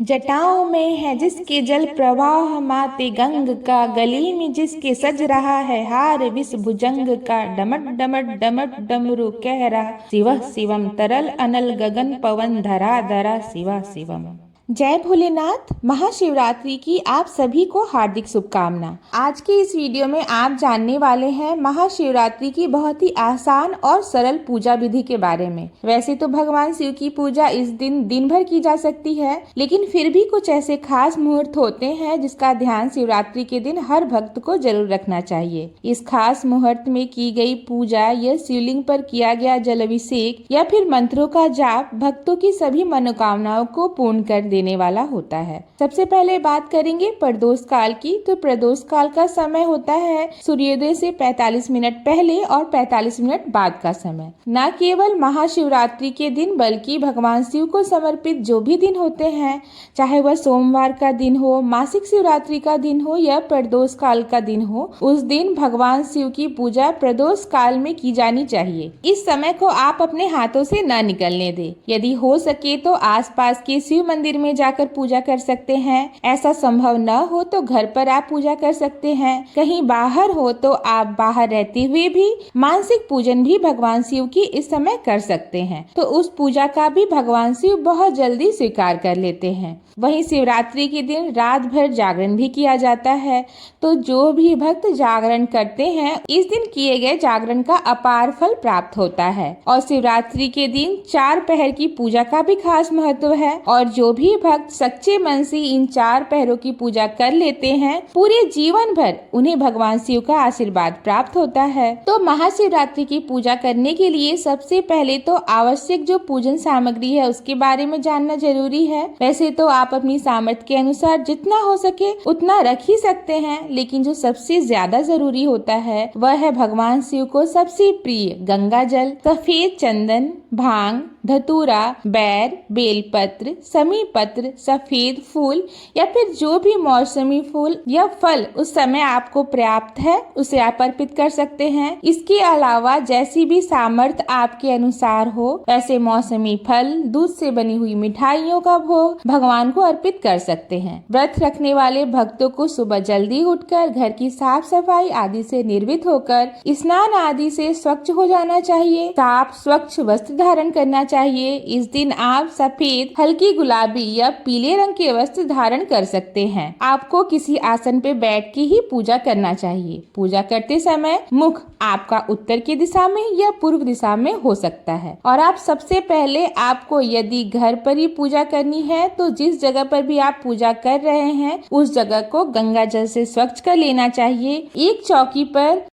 जटाओं में है जिसके जल प्रवाह माते गंग का, गली में जिसके सज रहा है हार विष भुजंग का, डमट डमट डमट डमरू कह रहा शिव शिवम, तरल अनल गगन पवन धरा धरा शिव शिवम। जय भोलेनाथ। महाशिवरात्रि की आप सभी को हार्दिक शुभकामना। आज के इस वीडियो में आप जानने वाले हैं महाशिवरात्रि की बहुत ही आसान और सरल पूजा विधि के बारे में। वैसे तो भगवान शिव की पूजा इस दिन भर की जा सकती है, लेकिन फिर भी कुछ ऐसे खास मुहूर्त होते हैं जिसका ध्यान शिवरात्रि के दिन हर भक्त को जरूर रखना चाहिए। इस खास मुहूर्त में की गई पूजा या शिवलिंग पर किया गया जल अभिषेक या फिर मंत्रों का जाप भक्तों की सभी मनोकामनाओं को पूर्ण कर देने वाला होता है। सबसे पहले बात करेंगे प्रदोष काल की। तो प्रदोष काल का समय होता है सूर्योदय से 45 मिनट पहले और 45 मिनट बाद का समय। न केवल महाशिवरात्रि के दिन बल्कि भगवान शिव को समर्पित जो भी दिन होते हैं, चाहे वह सोमवार का दिन हो, मासिक शिवरात्रि का दिन हो या प्रदोष काल का दिन हो, उस दिन भगवान शिव की पूजा प्रदोष काल में की जानी चाहिए। इस समय को आप अपने हाथों से न निकलने दें। यदि हो सके तो आसपास के शिव मंदिर में जाकर पूजा कर सकते हैं। ऐसा संभव न हो तो घर पर आप पूजा कर सकते हैं। कहीं बाहर हो तो आप बाहर रहते हुए भी मानसिक पूजन भी भगवान शिव की इस समय कर सकते हैं। तो उस पूजा का भी भगवान शिव बहुत जल्दी स्वीकार कर लेते हैं। वहीं शिवरात्रि के दिन रात भर जागरण भी किया जाता है। तो जो भी भक्त जागरण करते हैं, इस दिन किए गए जागरण का अपार फल प्राप्त होता है। और शिवरात्रि के दिन 4 पहर की पूजा का भी खास महत्व है। और जो भी भक्त सच्चे मन से इन 4 पहरों की पूजा कर लेते हैं, पूरे जीवन भर उन्हें भगवान शिव का आशीर्वाद प्राप्त होता है। तो महाशिवरात्रि की पूजा करने के लिए सबसे पहले तो आवश्यक जो पूजन सामग्री है उसके बारे में जानना जरूरी है। वैसे तो आप अपनी सामर्थ्य के अनुसार जितना हो सके उतना रख ही सकते हैं, लेकिन जो सबसे ज्यादा जरूरी होता है वह है भगवान शिव को सबसे प्रिय गंगा जल, सफेद चंदन, भांग, धतूरा, बैर, बेलपत्र, समी पत्र, सफेद फूल या फिर जो भी मौसमी फूल या फल उस समय आपको पर्याप्त है उसे आप अर्पित कर सकते हैं। इसके अलावा जैसी भी सामर्थ्य आपके अनुसार हो वैसे मौसमी फल, दूध से बनी हुई मिठाइयों का भोग भगवान को अर्पित कर सकते हैं। व्रत रखने वाले भक्तों को सुबह जल्दी उठकर घर की साफ सफाई आदि से निर्वित होकर स्नान आदि से स्वच्छ हो जाना चाहिए। साफ स्वच्छ वस्त्र धारण करना चाहिए। इस दिन आप सफेद, हल्की गुलाबी या पीले रंग के वस्त्र धारण कर सकते हैं। आपको किसी आसन पे बैठ के ही पूजा करना चाहिए। पूजा करते समय मुख आपका उत्तर की दिशा में या पूर्व दिशा में हो सकता है। और आप सबसे पहले आपको यदि घर पर ही पूजा करनी है तो जिस जगह पर भी आप पूजा कर रहे हैं उस जगह को गंगा जल से स्वच्छ कर लेना चाहिए। एक चौकी पर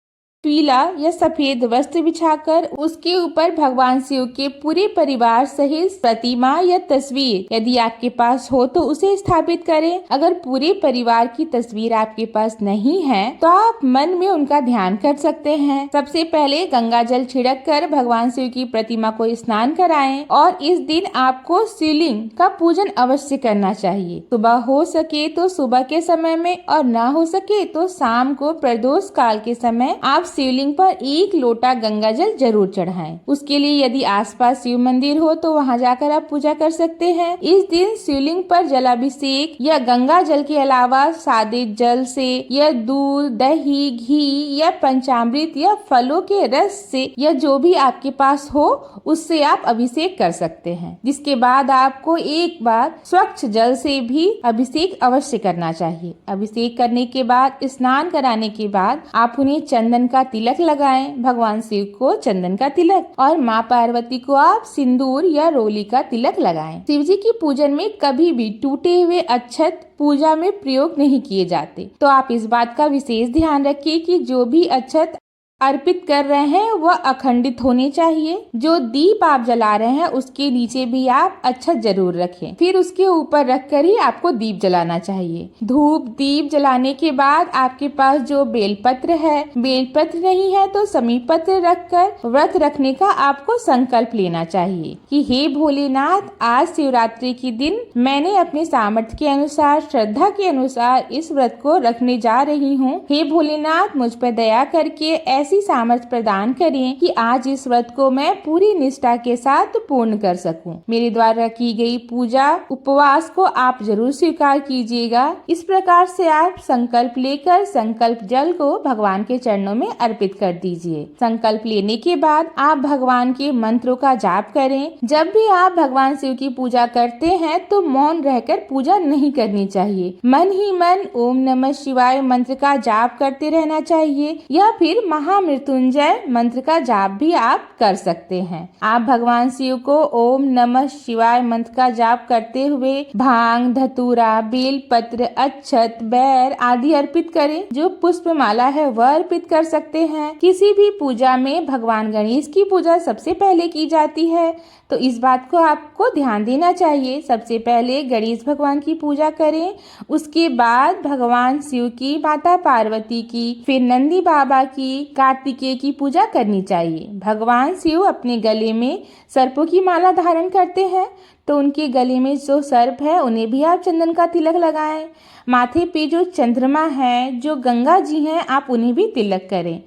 पीला या सफेद वस्त्र बिछाकर उसके ऊपर भगवान शिव के पूरे परिवार सहित प्रतिमा या तस्वीर यदि आपके पास हो तो उसे स्थापित करें। अगर पूरे परिवार की तस्वीर आपके पास नहीं है तो आप मन में उनका ध्यान कर सकते हैं। सबसे पहले गंगा जल छिड़क कर भगवान शिव की प्रतिमा को स्नान कराएं और इस दिन आपको शिवलिंग का पूजन अवश्य करना चाहिए। सुबह हो सके तो सुबह के समय में और ना हो सके तो शाम को प्रदोष काल के समय आप शिवलिंग पर 1 लोटा गंगा जल जरूर चढ़ाएं। उसके लिए यदि आसपास शिव मंदिर हो तो वहां जाकर आप पूजा कर सकते हैं। इस दिन शिवलिंग पर जलाभिषेक या गंगा जल के अलावा सादे जल से या दूध, दही, घी या पंचामृत या फलों के रस से या जो भी आपके पास हो उससे आप अभिषेक कर सकते हैं। जिसके बाद आपको एक बार स्वच्छ जल से भी अभिषेक अवश्य करना चाहिए। अभिषेक करने के बाद, स्नान कराने के बाद आप उन्हें चंदन का तिलक लगाएं। भगवान शिव को चंदन का तिलक और माँ पार्वती को आप सिंदूर या रोली का तिलक लगाएं। शिव जी की पूजन में कभी भी टूटे हुए अक्षत पूजा में प्रयोग नहीं किए जाते। तो आप इस बात का विशेष ध्यान रखिए कि जो भी अक्षत अर्पित कर रहे हैं वह अखंडित होने चाहिए। जो दीप आप जला रहे हैं उसके नीचे भी आप अक्षत जरूर रखें। फिर उसके ऊपर रखकर ही आपको दीप जलाना चाहिए। धूप दीप जलाने के बाद आपके पास जो बेलपत्र है, बेलपत्र नहीं है तो समीपत्र रखकर व्रत रखने का आपको संकल्प लेना चाहिए कि हे भोलेनाथ, आज शिवरात्रि के दिन मैंने अपने सामर्थ्य के अनुसार, श्रद्धा के अनुसार इस व्रत को रखने जा रही हूँ। हे भोलेनाथ, मुझ पर दया करके ऐसे ऐसी सामर्थ्य प्रदान करें कि आज इस व्रत को मैं पूरी निष्ठा के साथ पूर्ण कर सकूं। मेरे द्वारा की गई पूजा उपवास को आप जरूर स्वीकार कीजिएगा। इस प्रकार से आप संकल्प लेकर संकल्प जल को भगवान के चरणों में अर्पित कर दीजिए। संकल्प लेने के बाद आप भगवान के मंत्रों का जाप करें। जब भी आप भगवान शिव की पूजा करते हैं तो मौन रहकर पूजा नहीं करनी चाहिए। मन ही मन ओम नमः शिवाय मंत्र का जाप करते रहना चाहिए या फिर महामृत्युंजय मंत्र का जाप भी आप कर सकते हैं। आप भगवान शिव को ओम नमः शिवाय मंत्र का जाप करते हुए भांग, धतूरा, बेल पत्र, अक्षत, बैर आदि अर्पित करें। जो पुष्प माला है वह अर्पित कर सकते हैं। किसी भी पूजा में भगवान गणेश की पूजा सबसे पहले की जाती है, तो इस बात को आपको ध्यान देना चाहिए। सबसे पहले गणेश भगवान की पूजा करें, उसके बाद भगवान शिव की, माता पार्वती की, फिर नंदी बाबा की, कार्तिकेय की पूजा करनी चाहिए। भगवान शिव अपने गले में सर्पों की माला धारण करते हैं, तो उनके गले में जो सर्प है उन्हें भी आप चंदन का तिलक लगाएं। माथे पे जो चंद्रमा है, जो गंगा जी हैं, आप उन्हें भी तिलक करें।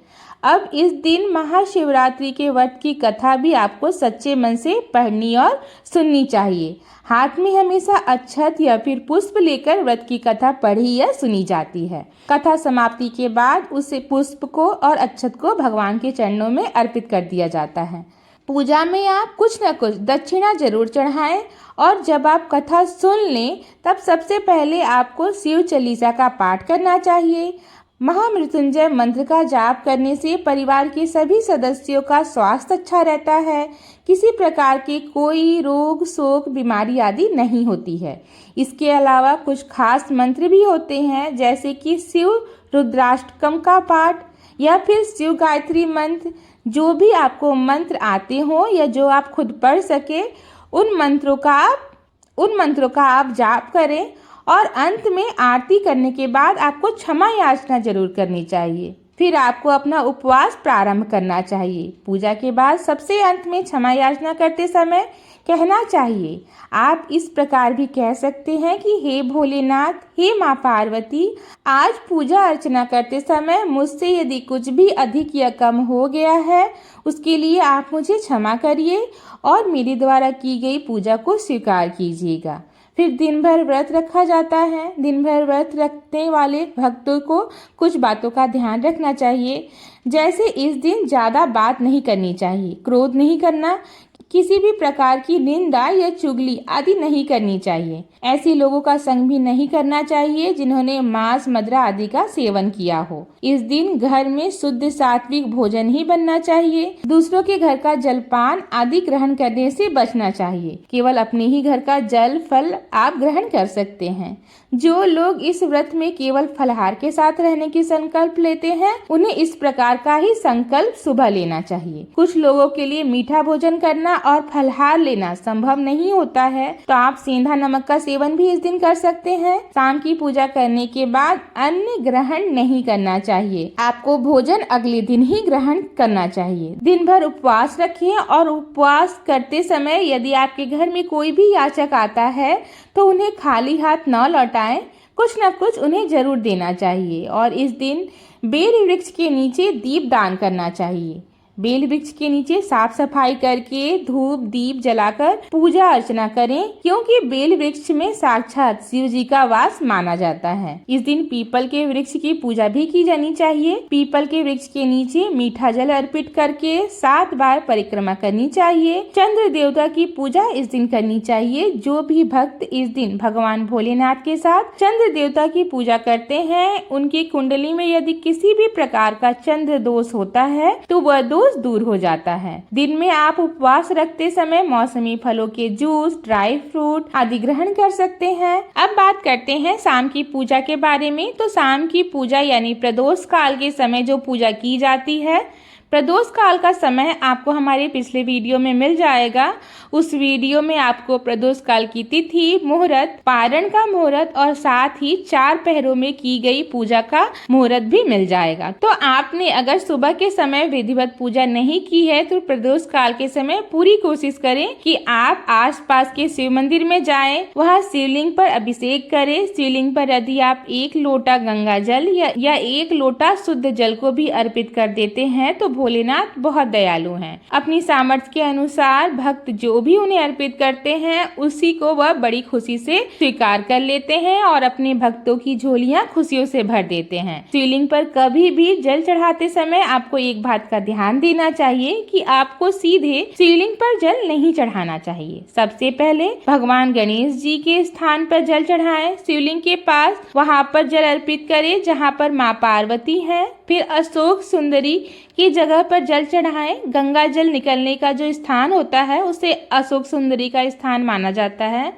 अब इस दिन महाशिवरात्रि के व्रत की कथा भी आपको सच्चे मन से पढ़नी और सुननी चाहिए। हाथ में हमेशा अक्षत या फिर पुष्प लेकर व्रत की कथा पढ़ी या सुनी जाती है। कथा समाप्ति के बाद उस पुष्प को और अक्षत को भगवान के चरणों में अर्पित कर दिया जाता है। पूजा में आप कुछ न कुछ दक्षिणा जरूर चढ़ाएं और जब आप कथा सुन लें तब सबसे पहले आपको शिव चालीसा का पाठ करना चाहिए। महामृत्युंजय मंत्र का जाप करने से परिवार के सभी सदस्यों का स्वास्थ्य अच्छा रहता है। किसी प्रकार के कोई रोग, शोक, बीमारी आदि नहीं होती है। इसके अलावा कुछ खास मंत्र भी होते हैं, जैसे कि शिव रुद्राष्टकम का पाठ या फिर शिव गायत्री मंत्र। जो भी आपको मंत्र आते हो या जो आप खुद पढ़ सके, उन मंत्रों का आप जाप करें और अंत में आरती करने के बाद आपको क्षमा याचना जरूर करनी चाहिए। फिर आपको अपना उपवास प्रारंभ करना चाहिए। पूजा के बाद सबसे अंत में क्षमा याचना करते समय कहना चाहिए, आप इस प्रकार भी कह सकते हैं कि हे भोलेनाथ, हे माँ पार्वती, आज पूजा अर्चना करते समय मुझसे यदि कुछ भी अधिक या कम हो गया है, उसके लिए आप मुझे क्षमा करिए और मेरे द्वारा की गई पूजा को स्वीकार कीजिएगा। फिर दिन भर व्रत रखा जाता है। दिन भर व्रत रखने वाले भक्तों को कुछ बातों का ध्यान रखना चाहिए, जैसे इस दिन ज़्यादा बात नहीं करनी चाहिए, क्रोध नहीं करना, किसी भी प्रकार की निंदा या चुगली आदि नहीं करनी चाहिए। ऐसे लोगों का संग भी नहीं करना चाहिए जिन्होंने मांस, मदिरा आदि का सेवन किया हो। इस दिन घर में शुद्ध सात्विक भोजन ही बनना चाहिए। दूसरों के घर का जलपान आदि ग्रहण करने से बचना चाहिए। केवल अपने ही घर का जल, फल आप ग्रहण कर सकते हैं। जो लोग इस व्रत में केवल फलाहार के साथ रहने की संकल्प लेते हैं, उन्हें इस प्रकार का ही संकल्प सुबह लेना चाहिए। कुछ लोगों के लिए मीठा भोजन करना और फलाहार लेना संभव नहीं होता है, तो आप सेंधा नमक का सेवन भी इस दिन कर सकते हैं। शाम की पूजा करने के बाद अन्न ग्रहण नहीं करना चाहिए। आपको भोजन अगले दिन ही ग्रहण करना चाहिए। दिन भर उपवास रखें और उपवास करते समय यदि आपके घर में कोई भी याचक आता है तो उन्हें खाली हाथ न लौटाएं, कुछ न कुछ उन्हें जरूर देना चाहिए। और इस दिन बेल वृक्ष के नीचे दीप दान करना चाहिए। बेल वृक्ष के नीचे साफ सफाई करके धूप दीप जलाकर पूजा अर्चना करें, क्योंकि बेल वृक्ष में साक्षात शिव जी का वास माना जाता है। इस दिन पीपल के वृक्ष की पूजा भी की जानी चाहिए। पीपल के वृक्ष के नीचे मीठा जल अर्पित करके 7 बार परिक्रमा करनी चाहिए। चंद्र देवता की पूजा इस दिन करनी चाहिए। जो भी भक्त इस दिन भगवान भोलेनाथ के साथ चंद्र देवता की पूजा करते हैं, उनकी कुंडली में यदि किसी भी प्रकार का चंद्र दोष होता है तो वह दोष दूर हो जाता है। दिन में आप उपवास रखते समय मौसमी फलों के जूस, ड्राई फ्रूट आदि ग्रहण कर सकते हैं। अब बात करते हैं शाम की पूजा के बारे में। तो शाम की पूजा यानी प्रदोष काल के समय जो पूजा की जाती है, प्रदोष काल का समय आपको हमारे पिछले वीडियो में मिल जाएगा। उस वीडियो में आपको प्रदोष काल की तिथि, मुहूर्त, पारण का मुहूर्त और साथ ही 4 पहरों में की गई पूजा का मुहूर्त भी मिल जाएगा। तो आपने अगर सुबह के समय विधिवत पूजा नहीं की है तो प्रदोष काल के समय पूरी कोशिश करें कि आप आसपास के शिव मंदिर में जाएं, वहां शिवलिंग पर अभिषेक करें। शिवलिंग पर यदि आप 1 लोटा गंगा जल या 1 लोटा शुद्ध जल को भी अर्पित कर देते हैं तो भोलेनाथ बहुत दयालु हैं। अपनी सामर्थ्य के अनुसार भक्त जो भी उन्हें अर्पित करते हैं उसी को वह बड़ी खुशी से स्वीकार कर लेते हैं और अपने भक्तों की झोलियां खुशियों से भर देते हैं। शिवलिंग पर कभी भी जल चढ़ाते समय आपको एक बात का ध्यान देना चाहिए कि आपको सीधे शिवलिंग पर जल नहीं चढ़ाना चाहिए। सबसे पहले भगवान गणेश जी के स्थान पर जल चढ़ाएं, शिवलिंग के पास, वहां पर जल अर्पित करें जहां पर माँ पार्वती है। फिर अशोक सुंदरी की जगह पर जल चढ़ाएं। गंगा जल निकलने का जो स्थान होता है उसे अशोक सुंदरी का स्थान माना जाता है।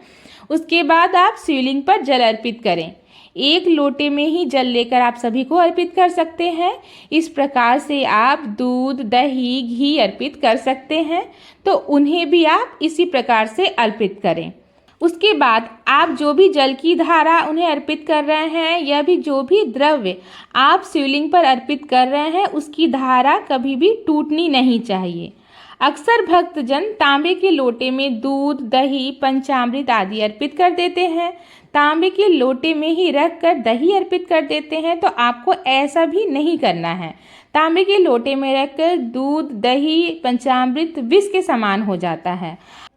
उसके बाद आप शिवलिंग पर जल अर्पित करें। 1 लोटे में ही जल लेकर आप सभी को अर्पित कर सकते हैं। इस प्रकार से आप दूध, दही, घी अर्पित कर सकते हैं, तो उन्हें भी आप इसी प्रकार से अर्पित करें। उसके बाद आप जो भी जल की धारा उन्हें अर्पित कर रहे हैं या भी जो भी द्रव्य आप शिवलिंग पर अर्पित कर रहे हैं उसकी धारा कभी भी टूटनी नहीं चाहिए। अक्सर भक्तजन तांबे के लोटे में दूध, दही, पंचामृत आदि अर्पित कर देते हैं। तांबे के लोटे में ही रखकर दही अर्पित कर देते हैं, तो आपको ऐसा भी नहीं करना है। तांबे के लोटे में रखकर दूध, दही, पंचामृत विष के समान हो जाता है।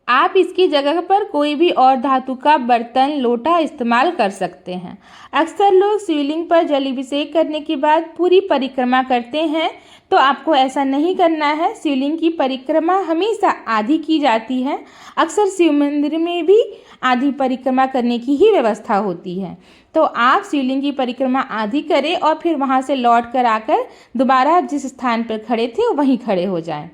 आप इसकी जगह पर कोई भी और धातु का बर्तन, लोटा इस्तेमाल कर सकते हैं। अक्सर लोग शिवलिंग पर जलाभिषेक करने के बाद पूरी परिक्रमा करते हैं, तो आपको ऐसा नहीं करना है। शिवलिंग की परिक्रमा हमेशा आधी की जाती है। अक्सर शिव मंदिर में भी आधी परिक्रमा करने की ही व्यवस्था होती है, तो आप शिवलिंग की परिक्रमा आधी करें और फिर वहां से लौट कर आकर दोबारा जिस स्थान पर खड़े थे वहीं खड़े हो जाएं।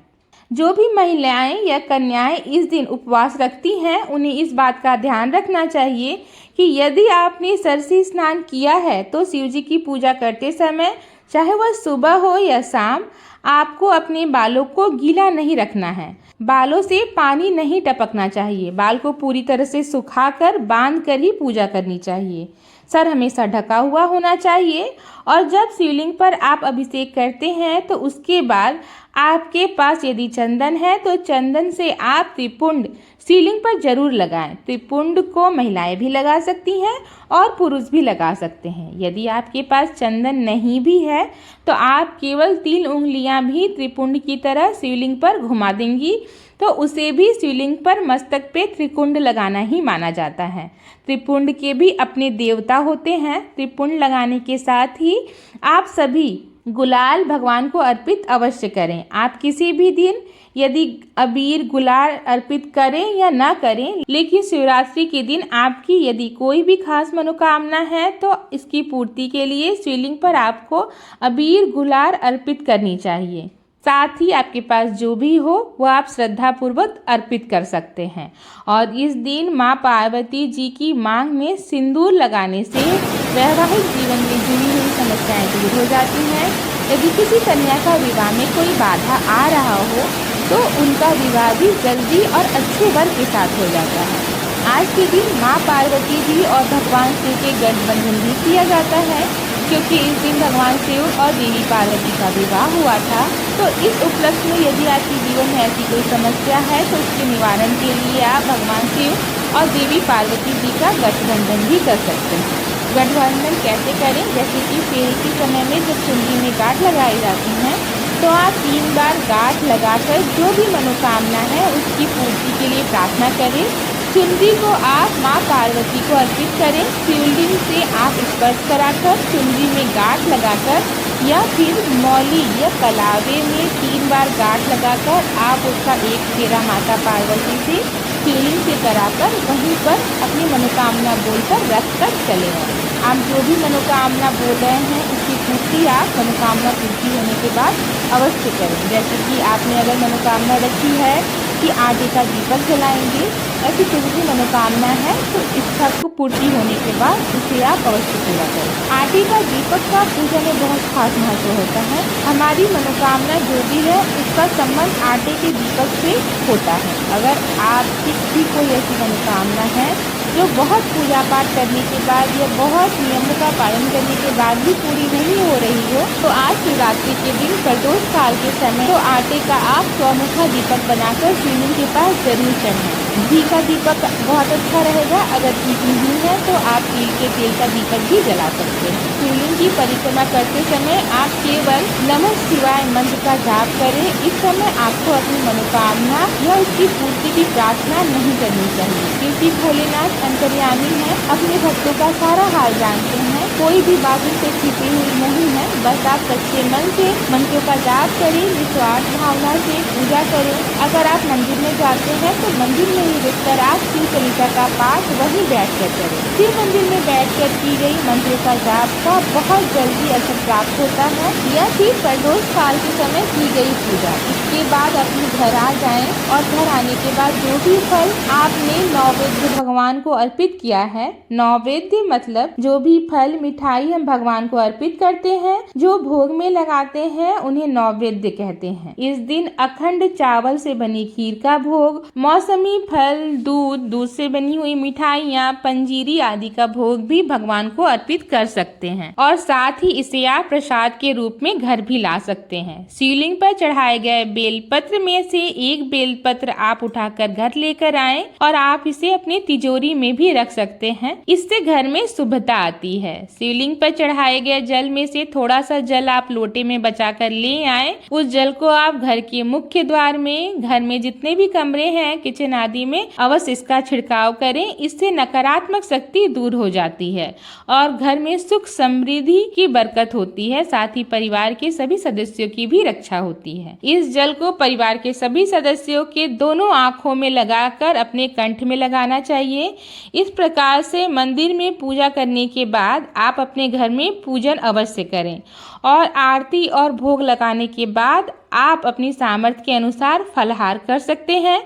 जो भी महिलाएं या कन्याएं इस दिन उपवास रखती हैं उन्हें इस बात का ध्यान रखना चाहिए कि यदि आपने सरसी स्नान किया है तो शिवजी की पूजा करते समय, चाहे वह सुबह हो या शाम, आपको अपने बालों को गीला नहीं रखना है। बालों से पानी नहीं टपकना चाहिए। बाल को पूरी तरह से सुखाकर बांध कर ही पूजा करनी चाहिए। सर हमेशा ढका हुआ होना चाहिए और जब शिवलिंग पर आप अभिषेक करते हैं तो उसके बाद आपके पास यदि चंदन है तो चंदन से आप त्रिपुंड शिवलिंग पर जरूर लगाएं। त्रिपुंड को महिलाएं भी लगा सकती हैं और पुरुष भी लगा सकते हैं। यदि आपके पास चंदन नहीं भी है तो आप केवल 3 उंगलियां भी त्रिपुंड की तरह शिवलिंग पर घुमा देंगी तो उसे भी शिवलिंग पर मस्तक पे त्रिपुंड लगाना ही माना जाता है। त्रिपुंड के भी अपने देवता होते हैं। त्रिपुंड लगाने के साथ ही आप सभी गुलाल भगवान को अर्पित अवश्य करें। आप किसी भी दिन यदि अबीर, गुलाल अर्पित करें या ना करें, लेकिन शिवरात्रि के दिन आपकी यदि कोई भी खास मनोकामना है तो इसकी पूर्ति के लिए शिवलिंग पर आपको अबीर, गुलाल अर्पित करनी चाहिए। साथ ही आपके पास जो भी हो वह आप श्रद्धा पूर्वक अर्पित कर सकते हैं। और इस दिन माँ पार्वती जी की मांग में सिंदूर लगाने से वैवाहिक जीवन में जुड़ी हुई समस्याएं दूर हो जाती हैं। यदि किसी कन्या का विवाह में कोई बाधा आ रहा हो तो उनका विवाह भी जल्दी और अच्छे वर के साथ हो जाता है। आज के दिन माँ पार्वती जी और भगवान शिव के गठबंधन भी किया जाता है, क्योंकि इस दिन भगवान शिव और देवी पार्वती का विवाह हुआ था। तो इस उपलक्ष्य में यदि आपके जीवन में ऐसी कोई समस्या है तो उसके निवारण के लिए आप भगवान शिव और देवी पार्वती जी का गठबंधन भी कर सकते हैं। गठबंधन कैसे करें? जैसे कि फेरे के समय में जब चुनरी में गांठ लगाई जाती हैं तो आप 3 बार गांठ लगाकर जो भी मनोकामना है उसकी पूर्ति के लिए प्रार्थना करें। चुनरी को आप माँ पार्वती को अर्पित करें। शिवलिंग से आप स्पर्श कराकर चुनरी में गांठ लगाकर या फिर मौली या कलावे में 3 बार गांठ लगाकर आप उसका एक फेरा माता पार्वती से शिवलिंग से कराकर वहीं पर अपनी मनोकामना बोलकर रख कर चले आए। आप जो भी मनोकामना बोल रहे हैं उसकी पूर्ति आप मनोकामना पूर्ति होने के बाद अवश्य करें। जैसे कि आपने अगर मनोकामना रखी है कि आटे का दीपक जलाएंगे। ऐसी कुछ भी मनोकामना है तो इच्छा को पूर्ति होने के बाद इसे आप अवश्य पूरा करें। आटे का दीपक का पूजा में बहुत खास महत्व होता है। हमारी मनोकामना जो भी है उसका संबंध आटे के दीपक से होता है। अगर आपकी भी कोई ऐसी मनोकामना है जो बहुत पूजा पाठ करने के बाद या बहुत नियमों का पालन करने के बाद भी पूरी नहीं हो रही हो तो आज शिवरात्रि के दिन प्रदोष काल के समय तो आटे का आप चौमुखा दीपक बनाकर शिवलिंग के पास जरूर चढ़ाएं। घी का दीपक बहुत अच्छा रहेगा। अगर घी नहीं है तो आप तिल के तेल का दीपक भी जला सकते हैं। शिवलिंग की परिक्रमा करते समय आप केवल नमः शिवाय मंत्र का जाप करें। इस समय आपको अपनी मनोकामना या उसकी पूर्ति की प्रार्थना नहीं करनी चाहिए, क्योंकि भोलेनाथ अंतर्यामी है, अपने भक्तों का सारा हाल जानते हैं। कोई भी बात उनसे छिपी हुई नहीं है। बस आप सच्चे मन से मंत्रों का जाप करें, निस्वार्थ भावना से पूजा करें। अगर आप मंदिर में जाते हैं तो मंदिर में ही रुककर आप शिव चालीसा का पाठ वहीं बैठकर करें। शिव मंदिर में बैठकर की गई मंत्रों का जाप का बहुत जल्दी असर प्राप्त होता है। यह थी प्रदोष काल के समय की गई पूजा। इसके बाद अपने घर आ जाएं और घर आने के बाद जो भी फल आपने नैवेद्य भगवान को अर्पित किया है, नैवेद्य मतलब जो भी फल मिठाई हम भगवान को अर्पित करते हैं, जो भोग में लगाते हैं, उन्हें नैवेद्य कहते हैं। इस दिन अखंड चावल से बनी खीर का भोग, मौसमी फल, दूध से बनी हुई मिठाइयाँ, पंजीरी आदि का भोग भी भगवान को अर्पित कर सकते हैं और साथ ही इसे आप प्रसाद के रूप में घर भी ला सकते हैं। शिवलिंग पर चढ़ाए गए बेलपत्र में से एक बेलपत्र आप उठाकर घर लेकर आएं और आप इसे अपनी तिजोरी में भी रख सकते हैं। इससे घर में शुभता आती है। शिवलिंग पर चढ़ाए गए जल में से थोड़ा सा जल आप लोटे में बचाकर ले आएं। उस जल को आप घर के मुख्य द्वार में, घर में जितने भी कमरे हैं, किचन आदि में अवश्य इसका छिड़काव करें। इससे नकारात्मक शक्ति दूर हो जाती है और घर में सुख समृद्धि की बरकत होती है। साथ ही परिवार के सभी सदस्यों की भी रक्षा होती है। इस जल को परिवार के सभी सदस्यों के दोनों आंखों में लगाकर अपने कंठ में लगाना चाहिए। इस प्रकार से मंदिर में पूजा करने के बाद आप अपने घर में पूजन अवश्य करें और आरती और भोग लगाने के बाद आप अपनी सामर्थ्य के अनुसार फलाहार कर सकते हैं।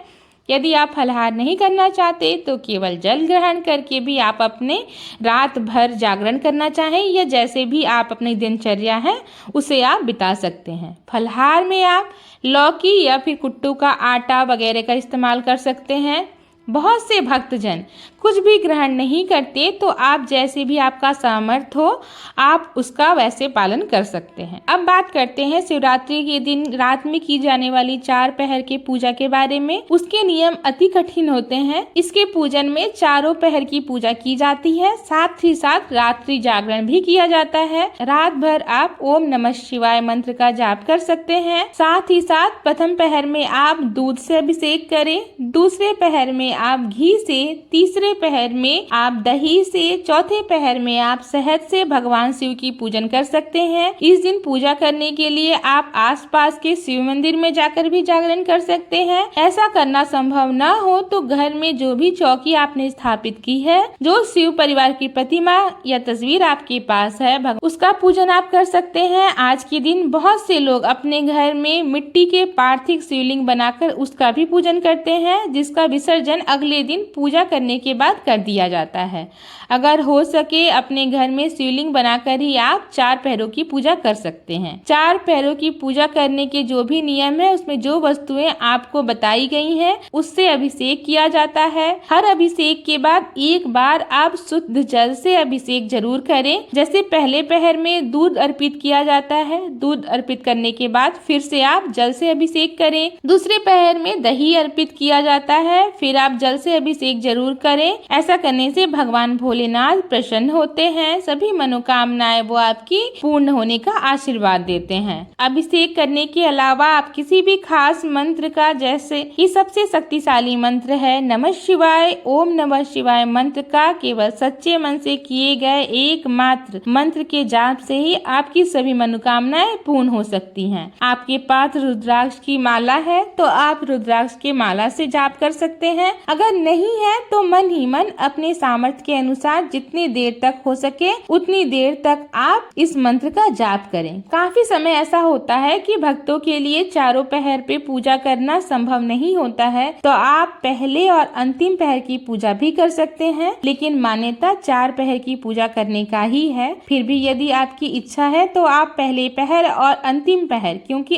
यदि आप फलाहार नहीं करना चाहते तो केवल जल ग्रहण करके भी आप अपने रात भर जागरण करना चाहें या जैसे भी आप अपनी दिनचर्या है उसे आप बिता सकते हैं। फलाहार में आप लौकी या फिर कुट्टू का आटा वगैरह का इस्तेमाल कर सकते हैं। बहुत से भक्तजन कुछ भी ग्रहण नहीं करते तो आप जैसे भी आपका सामर्थ्य हो आप उसका वैसे पालन कर सकते हैं। अब बात करते हैं शिवरात्रि के दिन रात में की जाने वाली 4 पहर की पूजा के बारे में। उसके नियम अति कठिन होते हैं। इसके पूजन में चारों पहर की पूजा की जाती है, साथ ही साथ रात्रि जागरण भी किया जाता है। रात भर आप ओम नमः शिवाय मंत्र का जाप कर सकते हैं। साथ ही साथ प्रथम पहर में आप दूध से अभिषेक करें, दूसरे पहर में आप घी से, तीसरे पहर में आप दही से, चौथे पहर में आप शहद से भगवान शिव की पूजन कर सकते हैं। इस दिन पूजा करने के लिए आप आसपास के शिव मंदिर में जाकर भी जागरण कर सकते हैं। ऐसा करना संभव न हो तो घर में जो भी चौकी आपने स्थापित की है, जो शिव परिवार की प्रतिमा या तस्वीर आपके पास है, उसका पूजन आप कर सकते हैं। आज के दिन बहुत से लोग अपने घर में मिट्टी के पार्थिव शिवलिंग बनाकर उसका भी पूजन करते हैं, जिसका विसर्जन अगले दिन पूजा करने के बाद कर दिया जाता है। अगर हो सके अपने घर में शिवलिंग बनाकर ही आप 4 पहरों की पूजा कर सकते हैं। 4 पहरों की पूजा करने के जो भी नियम है उसमें जो वस्तुएं आपको बताई गई हैं उससे अभिषेक किया जाता है। हर अभिषेक के बाद एक बार आप शुद्ध जल से अभिषेक जरूर करें। जैसे पहले पहर में दूध अर्पित किया जाता है, दूध अर्पित करने के बाद फिर से आप जल से अभिषेक करें। दूसरे पहर में दही अर्पित किया जाता है, फिर आप जल से अभिषेक जरूर करें। ऐसा करने से भगवान भोलेनाथ प्रसन्न होते हैं। सभी मनोकामनाएं वो आपकी पूर्ण होने का आशीर्वाद देते हैं। अभिषेक करने के अलावा आप किसी भी खास मंत्र का, जैसे कि सबसे शक्तिशाली मंत्र है नमः शिवाय, ओम नमः शिवाय मंत्र का केवल सच्चे मन से किए गए एकमात्र मंत्र के जाप से ही आपकी सभी मनोकामनाएं पूर्ण हो सकती हैं। आपके पास रुद्राक्ष की माला है तो आप रुद्राक्ष के माला से जाप कर सकते हैं। अगर नहीं है तो मन ही ही मन अपने सामर्थ्य के अनुसार जितनी देर तक हो सके उतनी देर तक आप इस मंत्र का जाप करें। काफी समय ऐसा होता है कि भक्तों के लिए चारों पहर पे पूजा करना संभव नहीं होता है, तो आप पहले और अंतिम पहर की पूजा भी कर सकते हैं, लेकिन मान्यता 4 पहर की पूजा करने का ही है। फिर भी यदि आपकी इच्छा है तो आप पहले पहर और अंतिम पहर, क्योंकि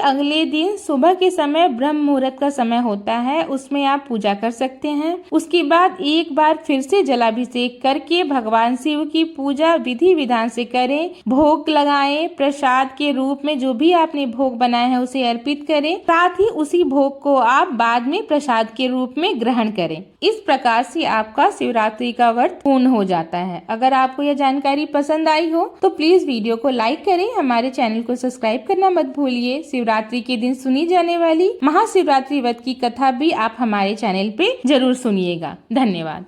अगले दिन सुबह के समय ब्रह्म मुहूर्त का समय होता है, उसमें आप पूजा कर सकते हैं। उसके बाद एक बार फिर से जलाभिषेक करके भगवान शिव की पूजा विधि विधान से करें, भोग लगाएं, प्रसाद के रूप में जो भी आपने भोग बनाया है उसे अर्पित करें, साथ ही उसी भोग को आप बाद में प्रसाद के रूप में ग्रहण करें। इस प्रकार से आपका शिवरात्रि का व्रत पूर्ण हो जाता है। अगर आपको यह जानकारी पसंद आई हो तो प्लीज वीडियो को लाइक करें, हमारे चैनल को सब्सक्राइब करना मत भूलिए। शिवरात्रि के दिन सुनी जाने वाली महाशिवरात्रि व्रत की कथा भी आप हमारे चैनल पे जरूर सुनिएगा। धन्यवाद।